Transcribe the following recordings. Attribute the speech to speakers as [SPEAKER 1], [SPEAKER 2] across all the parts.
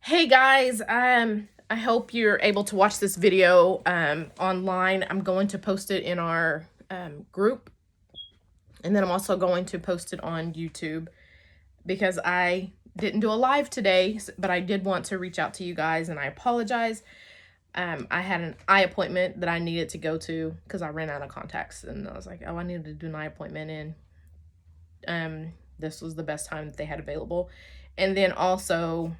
[SPEAKER 1] Hey guys, I hope you're able to watch this video online. I'm going to post it in our group, and then I'm also going to post it on YouTube because I didn't do a live today, but I did want to reach out to you guys, and I apologize. I had an eye appointment that I needed to go to because I ran out of contacts, and I was like, oh, I needed to do an eye appointment, and this was the best time that they had available. And then also,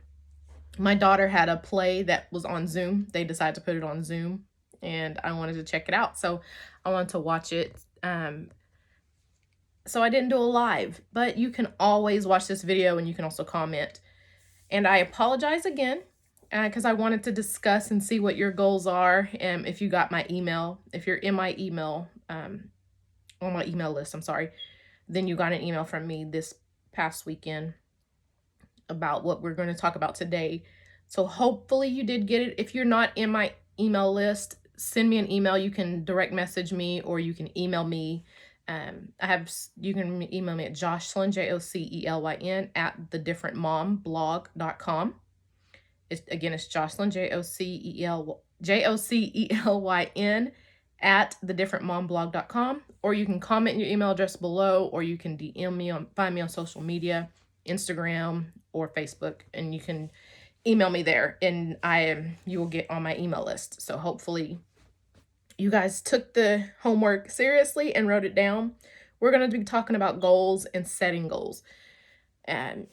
[SPEAKER 1] my daughter had a play that was on Zoom. They decided to put it on Zoom, and I wanted to check it out. So I wanted to watch it. So I didn't do a live, but you can always watch this video and you can also comment. And I apologize again because I wanted to discuss and see what your goals are. And if you got my email, if you're in my email, on my email list, I'm sorry, then you got an email from me this past weekend about what we're going to talk about today. So hopefully you did get it. If you're not in my email list, send me an email. You can direct message me or you can email me. You can email me at Jocelyn, Jocelyn, at thedifferentmomblog.com. It's Jocelyn, Jocelyn, at thedifferentmomblog.com, or you can comment your email address below, or you can DM me find me on social media, Instagram or Facebook, and you can email me there, and you will get on my email list. So hopefully you guys took the homework seriously and wrote it down. We're going to be talking about goals and setting goals. And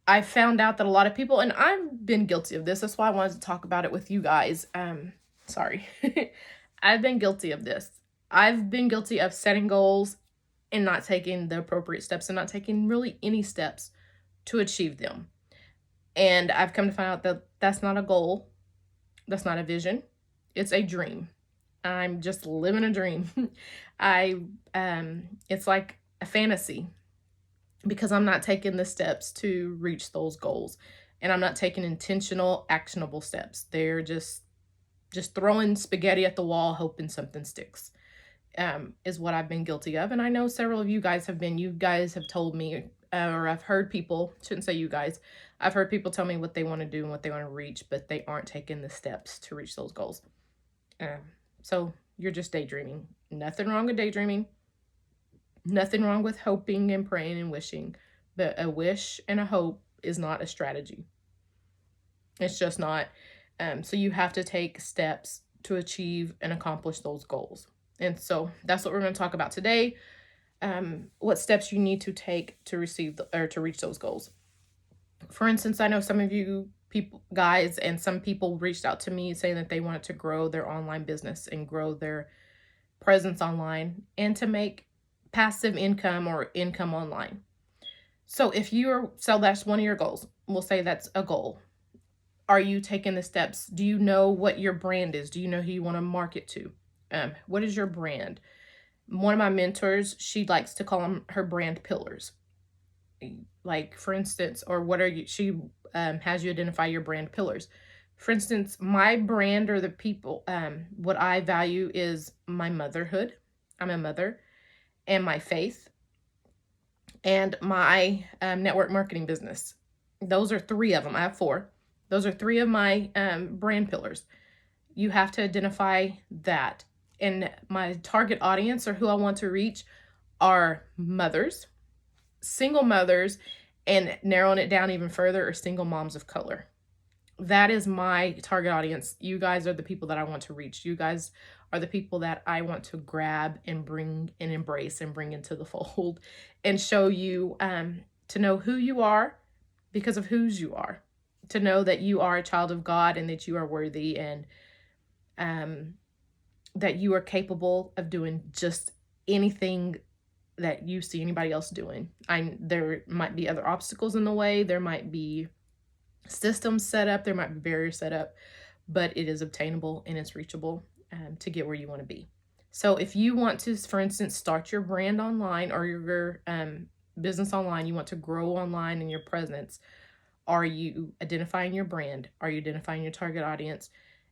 [SPEAKER 1] I found out that a lot of people, and I've been guilty of this, that's why I wanted to talk about it with you guys. Sorry. I've been guilty of this. I've been guilty of setting goals and not taking the appropriate steps and not taking really any steps to achieve them. And I've come to find out that that's not a goal. That's not a vision. It's a dream. I'm just living a dream. It's like a fantasy because I'm not taking the steps to reach those goals, and I'm not taking intentional, actionable steps. They're just throwing spaghetti at the wall, hoping something sticks, is what I've been guilty of. And I know several of you guys have been. You guys have told me, or I've heard people, shouldn't say you guys, I've heard people tell me what they want to do and what they want to reach, but they aren't taking the steps to reach those goals. So you're just daydreaming. Nothing wrong with daydreaming. Nothing wrong with hoping and praying and wishing. But a wish and a hope is not a strategy. It's just not. So you have to take steps to achieve and accomplish those goals. And so that's what we're going to talk about today. What steps you need to take to receive or to reach those goals. For instance, I know some of you guys and some people reached out to me saying that they wanted to grow their online business and grow their presence online and to make passive income or income online. So so that's one of your goals. We'll say that's a goal. Are you taking the steps? Do you know what your brand is? Do you know who you want to market to? What is your brand? One of my mentors, she likes to call them her brand pillars. Like, for instance, or what are you, she has you identify your brand pillars. For instance, my brand or the people, what I value is my motherhood. I'm a mother, and my faith, and my network marketing business. Those are three of them. I have four. Those are three of my brand pillars. You have to identify that. And my target audience, or who I want to reach, are mothers, single mothers, and narrowing it down even further, are single moms of color. That is my target audience. You guys are the people that I want to reach. You guys are the people that I want to grab and bring and embrace and bring into the fold and show you to know who you are because of whose you are, to know that you are a child of God and that you are worthy, and that you are capable of doing just anything that you see anybody else doing. There might be other obstacles in the way. There might be systems set up. There might be barriers set up, but it is obtainable and it's reachable to get where you want to be. So if you want to, for instance, start your brand online or your business online, you want to grow online in your presence, are you identifying your brand? Are you identifying your target audience?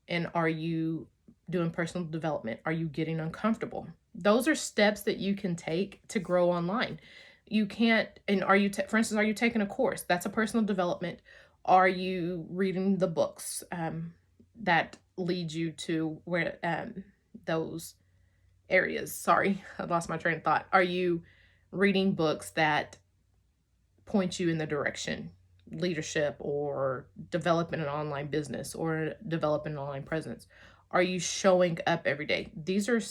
[SPEAKER 1] And are you doing personal development? Are you getting uncomfortable? Those are steps that you can take to grow online. You can't, and for instance, are you taking a course? That's a personal development. Are you reading the books that lead you to where those areas? Sorry, I lost my train of thought. Are you reading books that point you in the direction, leadership or developing an online business or developing an online presence? Are you showing up every day? These are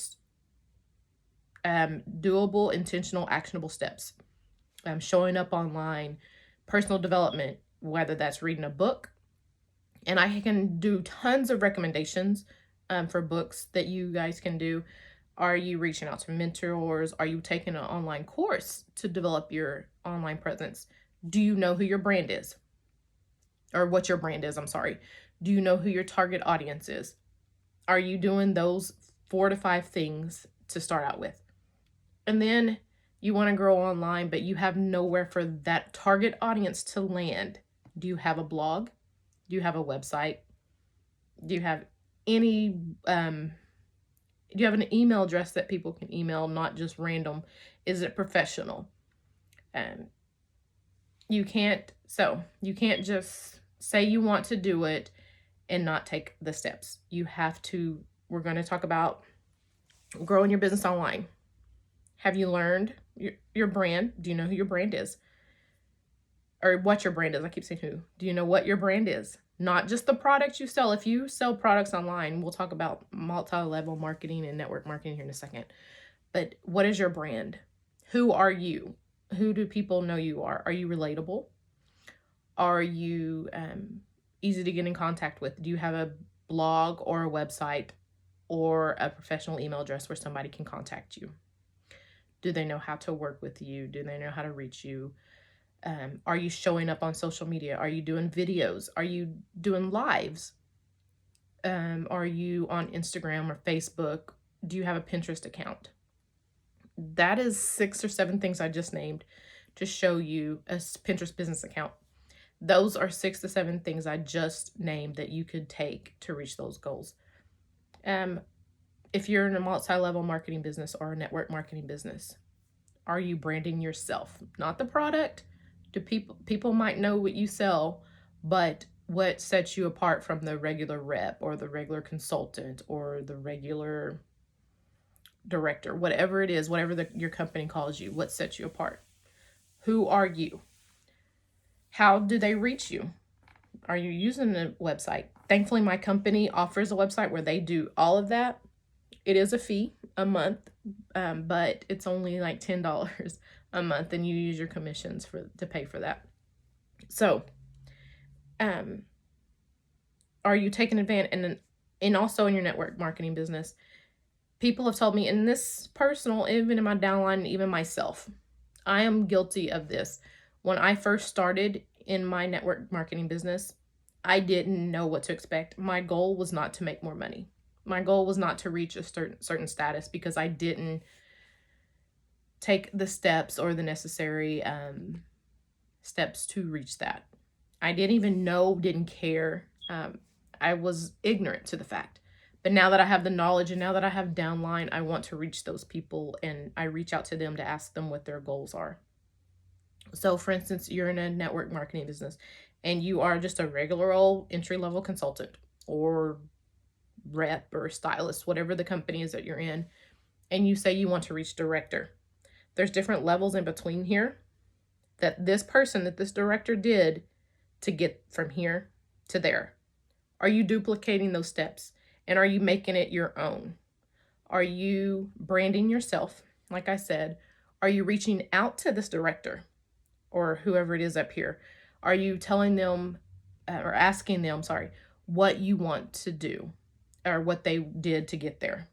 [SPEAKER 1] doable, intentional, actionable steps. Showing up online, personal development, whether that's reading a book. And I can do tons of recommendations for books that you guys can do. Are you reaching out to mentors? Are you taking an online course to develop your online presence? Do you know who your brand is? Or what your brand is, I'm sorry. Do you know who your target audience is? Are you doing those 4 to 5 things to start out with? And then you want to grow online, but you have nowhere for that target audience to land. Do you have a blog? Do you have a website? Do you have any, do you have an email address that people can email, not just random? Is it professional? You can't just say you want to do it and not take the steps. You have to, we're going to talk about growing your business online. Have you learned your brand? Do you know who your brand is? Or what your brand is? I keep saying who. Do you know what your brand is? Not just the products you sell. If you sell products online, we'll talk about multi-level marketing and network marketing here in a second. But what is your brand? Who are you? Who do people know you are? Are you relatable? Are you easy to get in contact with? Do you have a blog or a website or a professional email address where somebody can contact you? Do they know how to work with you? Do they know how to reach you? Are you showing up on social media? Are you doing videos? Are you doing lives? Are you on Instagram or Facebook? Do you have a Pinterest account? That is 6 or 7 things I just named to show you a Pinterest business account. Those are 6 to 7 things I just named that you could take to reach those goals. If you're in a multi-level marketing business or a network marketing business, are you branding yourself? Not the product. Do people might know what you sell, but what sets you apart from the regular rep or the regular consultant or the regular director, whatever it is, whatever your company calls you, what sets you apart? Who are you? How do they reach you? Are you using a website? Thankfully, my company offers a website where they do all of that. It is a fee a month, but it's only like $10 a month, and you use your commissions to pay for that. So, are you taking advantage? And also in your network marketing business, people have told me, in this personal, even in my downline, even myself, I am guilty of this. When I first started in my network marketing business, I didn't know what to expect. My goal was not to make more money. My goal was not to reach a certain status because I didn't take the steps or the necessary steps to reach that. I didn't even know, didn't care. I was ignorant to the fact. But now that I have the knowledge and now that I have downline, I want to reach those people, and I reach out to them to ask them what their goals are. So for instance, you're in a network marketing business and you are just a regular old entry-level consultant or rep or stylist, whatever the company is that you're in, and you say you want to reach director. There's different levels in between here that this director did to get from here to there. Are you duplicating those steps? And are you making it your own? Are you branding yourself? Like I said, are you reaching out to this director or whoever it is up here? Are you telling them or asking them, what you want to do or what they did to get there?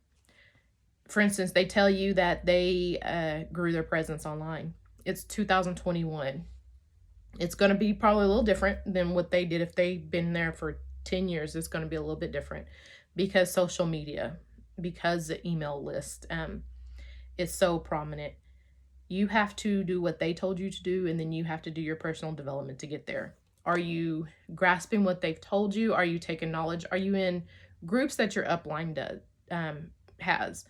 [SPEAKER 1] For instance, they tell you that they grew their presence online. It's 2021. It's going to be probably a little different than what they did if they've been there for 10 years. It's going to be a little bit different because social media, because the email list is so prominent. You have to do what they told you to do, and then you have to do your personal development to get there. Are you grasping what they've told you? Are you taking knowledge? Are you in groups that your upline has?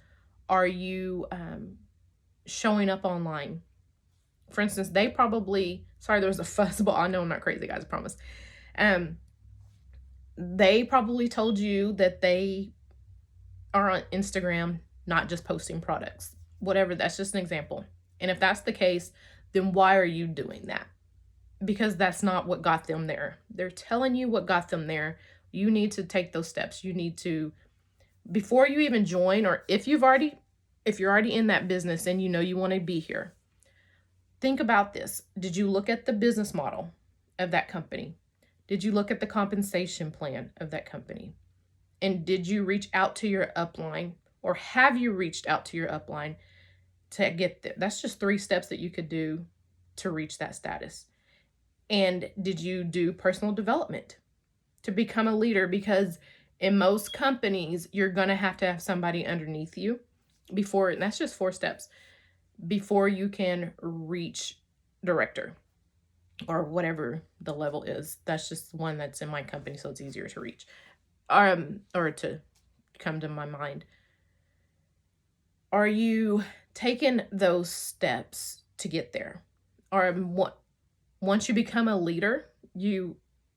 [SPEAKER 1] Are you showing up online? For instance, they probably, sorry, there was a fuzzball. I know I'm not crazy, guys, I promise. They probably told you that they are on Instagram, not just posting products. Whatever, that's just an example. And if that's the case, then why are you doing that? Because that's not what got them there. They're telling you what got them there. You need to take those steps. You need to, before you even join, or if you're already in that business and you know you want to be here, think about this. Did you look at the business model of that company? Did you look at the compensation plan of that company? And did you reach out to your upline, or have you reached out to your upline to get there? That's just 3 steps that you could do to reach that status. And did you do personal development to become a leader? Because in most companies, you're going to have somebody underneath you before, and that's just 4 steps, before you can reach director or whatever the level is. That's just one that's in my company, so it's easier to reach. Or to come to my mind. Are you taking those steps to get there? Or once you become a leader,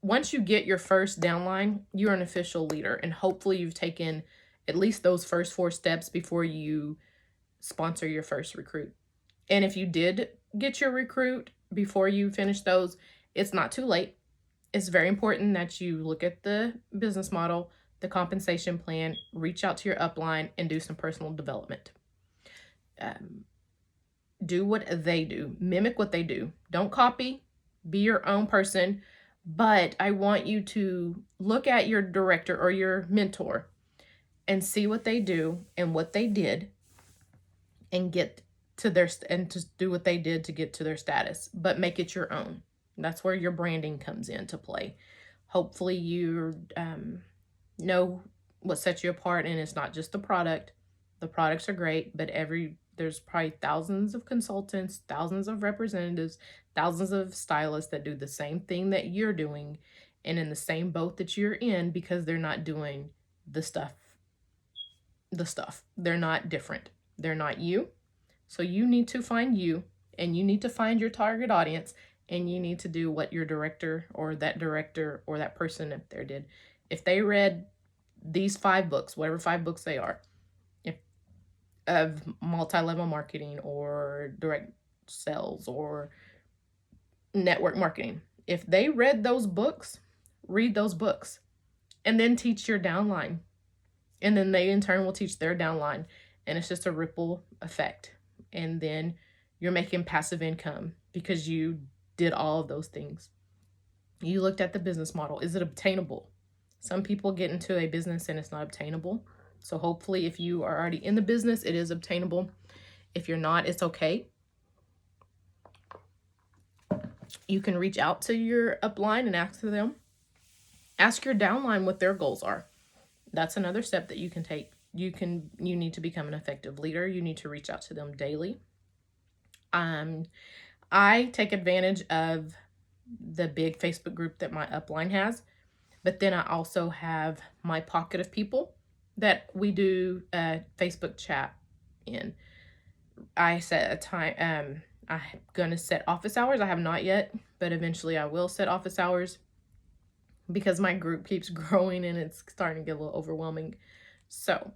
[SPEAKER 1] once you get your first downline, you're an official leader, and hopefully you've taken at least those first 4 steps before you sponsor your first recruit. And if you did get your recruit before you finish those, it's not too late. It's very important that you look at the business model, the compensation plan, reach out to your upline, and do some personal development. Do what they do. Mimic what they do. Don't copy. Be your own person. But I want you to look at your director or your mentor and see what they do and what they did, and get to and just do what they did to get to their status, but make it your own. That's where your branding comes into play. Hopefully you know what sets you apart, and it's not just the product. The products are great, but there's probably thousands of consultants, thousands of representatives, thousands of stylists that do the same thing that you're doing and in the same boat that you're in, because they're not doing the stuff. They're not different. They're not you. So you need to find you, and you need to find your target audience, and you need to do what your director or that person up there did. If they read these 5 books, whatever 5 books they are, of multi-level marketing or direct sales or network marketing, if they read those books, read those books, and then teach your downline. And then they in turn will teach their downline. And it's just a ripple effect. And then you're making passive income because you did all of those things. You looked at the business model. Is it obtainable? Some people get into a business and it's not obtainable. So hopefully if you are already in the business, it is obtainable. If you're not, it's okay. You can reach out to your upline and ask them. Ask your downline what their goals are. That's another step that you can take. You need to become an effective leader. You need to reach out to them daily. I take advantage of the big Facebook group that my upline has, but then I also have my pocket of people that we do a Facebook chat in. I set a time. I'm gonna set office hours. I have not yet, but eventually I will set office hours, because my group keeps growing and it's starting to get a little overwhelming. So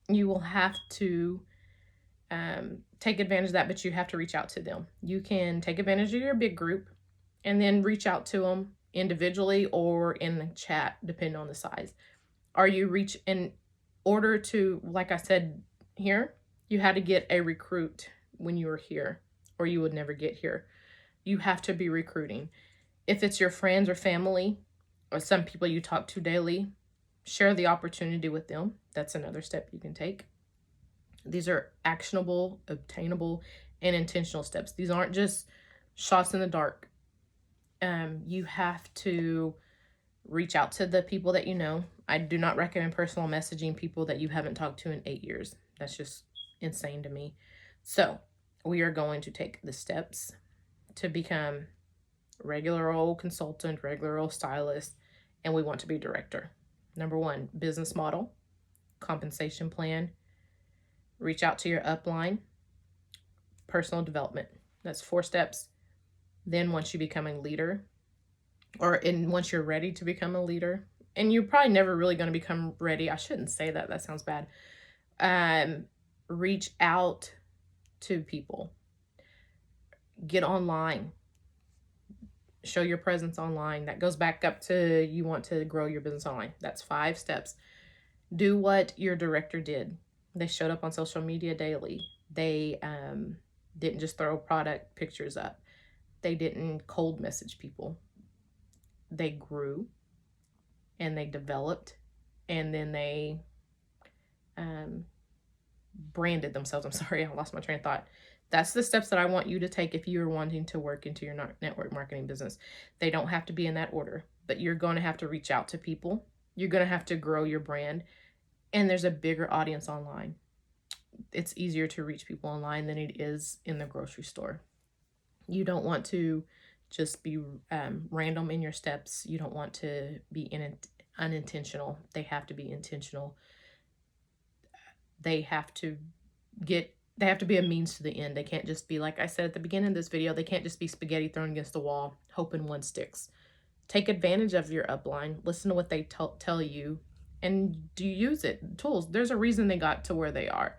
[SPEAKER 1] you will have to take advantage of that, but you have to reach out to them. You can take advantage of your big group and then reach out to them individually or in the chat, depending on the size. In order to, like I said here, you had to get a recruit when you were here, or you would never get here. You have to be recruiting. If it's your friends or family or some people you talk to daily, share the opportunity with them. That's another step you can take. These are actionable, obtainable, and intentional steps. These aren't just shots in the dark. You have to reach out to the people that you know. I do not recommend personal messaging people that you haven't talked to in 8 years. That's just insane to me. So we are going to take the steps to become regular old consultant, regular old stylist, and we want to be director. Number 1, business model, compensation plan, reach out to your upline, personal development. That's 4 steps. Then once you become a leader, once you're ready to become a leader, and you're probably never really going to become ready. I shouldn't say that. That sounds bad. Reach out to people. Get online. Show your presence online. That goes back up to you want to grow your business online. That's 5 steps. Do what your director did. They showed up on social media daily. They didn't just throw product pictures up. They didn't cold message people. They grew and they developed, and then they branded themselves. I'm sorry, I lost my train of thought. That's the steps that I want you to take if you're wanting to work into your network marketing business. They don't have to be in that order, but you're going to have to reach out to people. You're going to have to grow your brand, and there's a bigger audience online. It's easier to reach people online than it is in the grocery store. You don't want to just be random in your steps. You don't want to be unintentional. They have to be intentional. They have to be a means to the end. They can't just be, like I said at the beginning of this video, they can't just be spaghetti thrown against the wall, hoping one sticks. Take advantage of your upline. Listen to what they tell you, and do use it. Tools. There's a reason they got to where they are.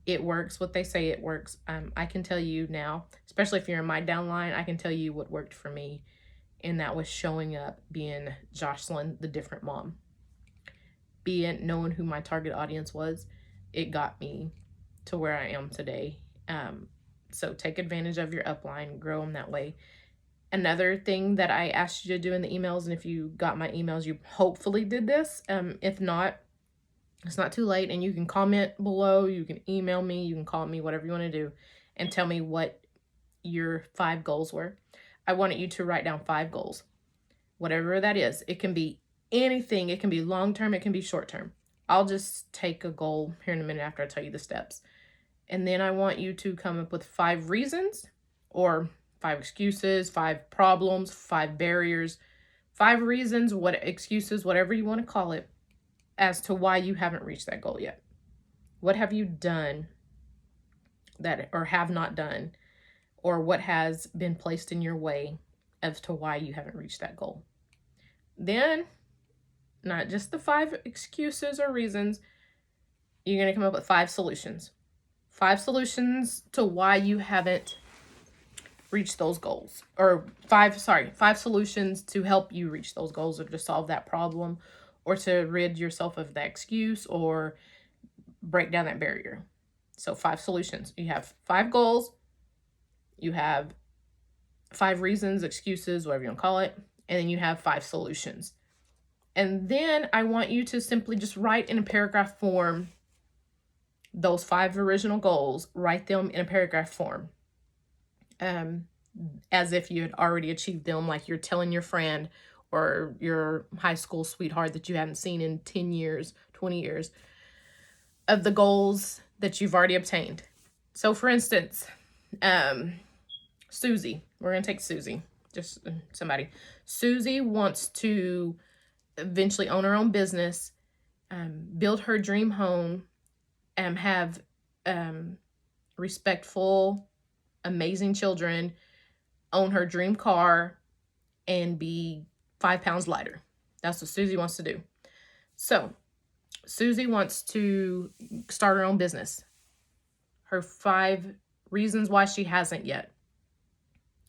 [SPEAKER 1] It works. What they say, it works. I can tell you now, especially if you're in my downline, I can tell you what worked for me, and that was showing up, being Jocelyn, the different mom. Knowing who my target audience was, it got me to where I am today. So take advantage of your upline, grow them that way. Another thing that I asked you to do in the emails, and if you got my emails, you hopefully did this. If not, it's not too late, and you can comment below, you can email me, you can call me, whatever you want to do, and tell me what your 5 goals were. I wanted you to write down 5 goals, whatever that is. It can be anything. It can be long-term, it can be short-term. I'll just take a goal here in a minute after I tell you the steps. And then I want you to come up with 5 reasons, or 5 excuses, 5 problems, 5 barriers, 5 reasons, excuses, whatever you want to call it, as to why you haven't reached that goal yet. What have you done that, or have not done, or what has been placed in your way as to why you haven't reached that goal? Then, not just the 5 excuses or reasons, you're going to come up with 5 solutions. 5 solutions to why you haven't reached those goals. Or 5 solutions to help you reach those goals, or to solve that problem, or to rid yourself of that excuse, or break down that barrier. So 5 solutions. You have 5 goals. You have 5 reasons, excuses, whatever you want to call it. And then you have 5 solutions. And then I want you to simply just write in a paragraph form those 5 original goals. Write them in a paragraph form, as if you had already achieved them, like you're telling your friend or your high school sweetheart that you haven't seen in 10 years, 20 years, of the goals that you've already obtained. So for instance, Susie, we're going to take Susie, just somebody. Susie wants to eventually own her own business, build her dream home, have respectful, amazing children, own her dream car, and be 5 pounds lighter. That's what Susie wants to do. So Susie wants to start her own business. Her 5 reasons why she hasn't yet.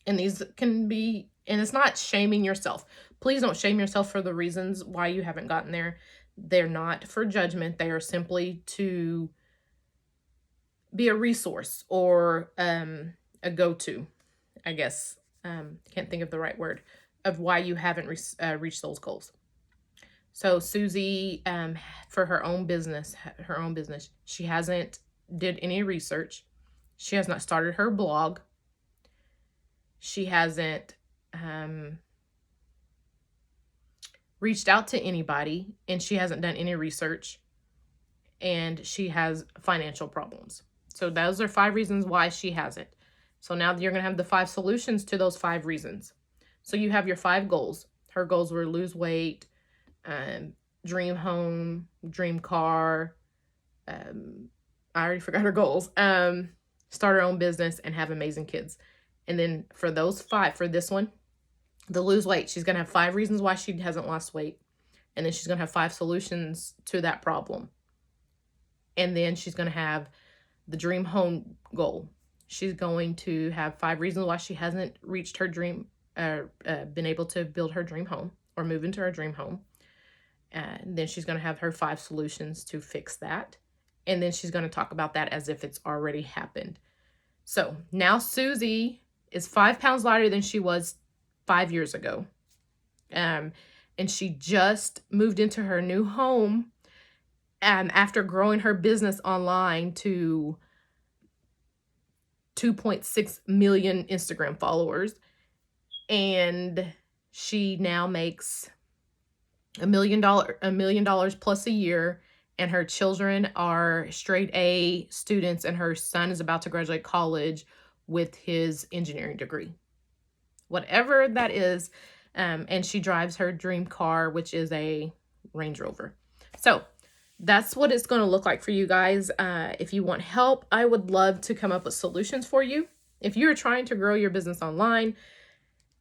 [SPEAKER 1] And these can be, and it's not shaming yourself. Please don't shame yourself for the reasons why you haven't gotten there. They're not for judgment. They are simply to be a resource, or a go-to, I guess. Can't think of the right word, of why you haven't reached those goals. So Susie, for her own business, she hasn't did any research. She has not started her blog. She hasn't reached out to anybody, and she hasn't done any research, and she has financial problems. So those are 5 reasons why she hasn't. So now you're going to have the 5 solutions to those 5 reasons. So you have your 5 goals. Her goals were lose weight, dream home, dream car. I already forgot her goals. Start her own business and have amazing kids. And then for those 5, for this one, The lose weight, she's going to have 5 reasons why she hasn't lost weight. And then she's going to have 5 solutions to that problem. And then she's going to have the dream home goal. She's going to have 5 reasons why she hasn't reached her dream, been able to build her dream home or move into her dream home. And then she's going to have her 5 solutions to fix that. And then she's going to talk about that as if it's already happened. So now Susie is 5 pounds lighter than she was 5 years ago. And she just moved into her new home after growing her business online to 2.6 million Instagram followers. And she now makes $1 million plus a year. And her children are straight A students, and her son is about to graduate college with his engineering degree. Whatever that is. And she drives her dream car, which is a Range Rover. So that's what it's going to look like for you guys. If you want help, I would love to come up with solutions for you. If you're trying to grow your business online,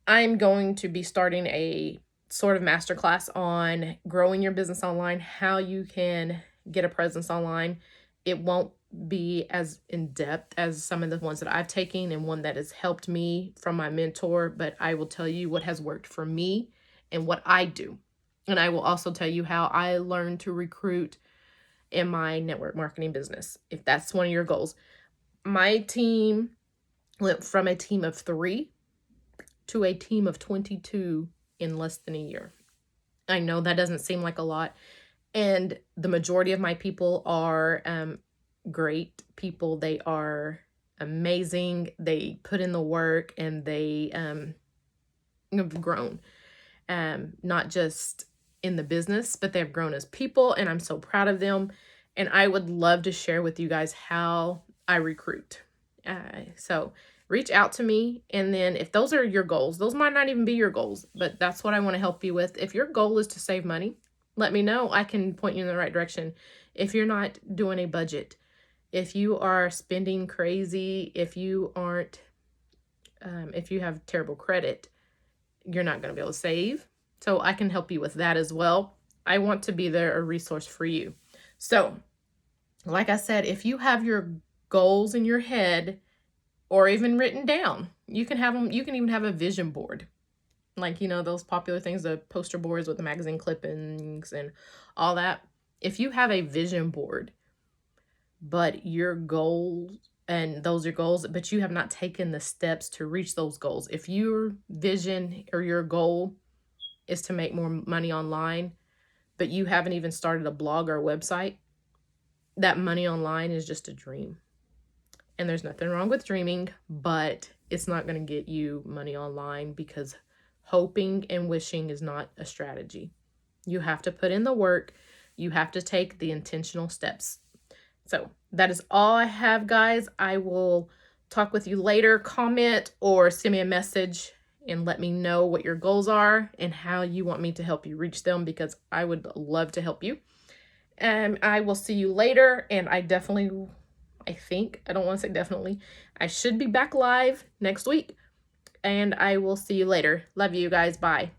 [SPEAKER 1] I'm going to be starting a sort of masterclass on growing your business online, how you can get a presence online. It won't be as in-depth as some of the ones that I've taken and one that has helped me from my mentor, but I will tell you what has worked for me and what I do. And I will also tell you how I learned to recruit in my network marketing business, if that's one of your goals. My team went from a team of 3 to a team of 22 in less than a year. I know that doesn't seem like a lot. And the majority of my people are great people. They are amazing. They put in the work, and they have grown, not just in the business, but they've grown as people, and I'm so proud of them. And I would love to share with you guys how I recruit. So reach out to me. And then if those are your goals, those might not even be your goals, but that's what I want to help you with. If your goal is to save money, let me know. I can point you in the right direction. If you're not doing a budget, if you are spending crazy, if you aren't, if you have terrible credit, you're not going to be able to save. So I can help you with that as well. I want to be there, a resource for you. So like I said, if you have your goals in your head or even written down, you can have them. You can even have a vision board. Like, you know, those popular things, the poster boards with the magazine clippings and all that. If you have a vision board, but your goals, and those are goals, but you have not taken the steps to reach those goals. If your vision or your goal is to make more money online, but you haven't even started a blog or a website, that money online is just a dream. And there's nothing wrong with dreaming, but it's not going to get you money online, because hoping and wishing is not a strategy. You have to put in the work. You have to take the intentional steps. So that is all I have, guys. I will talk with you later. Comment or send me a message and let me know what your goals are and how you want me to help you reach them, because I would love to help you. And I will see you later. And I don't want to say definitely, I should be back live next week. And I will see you later. Love you guys. Bye.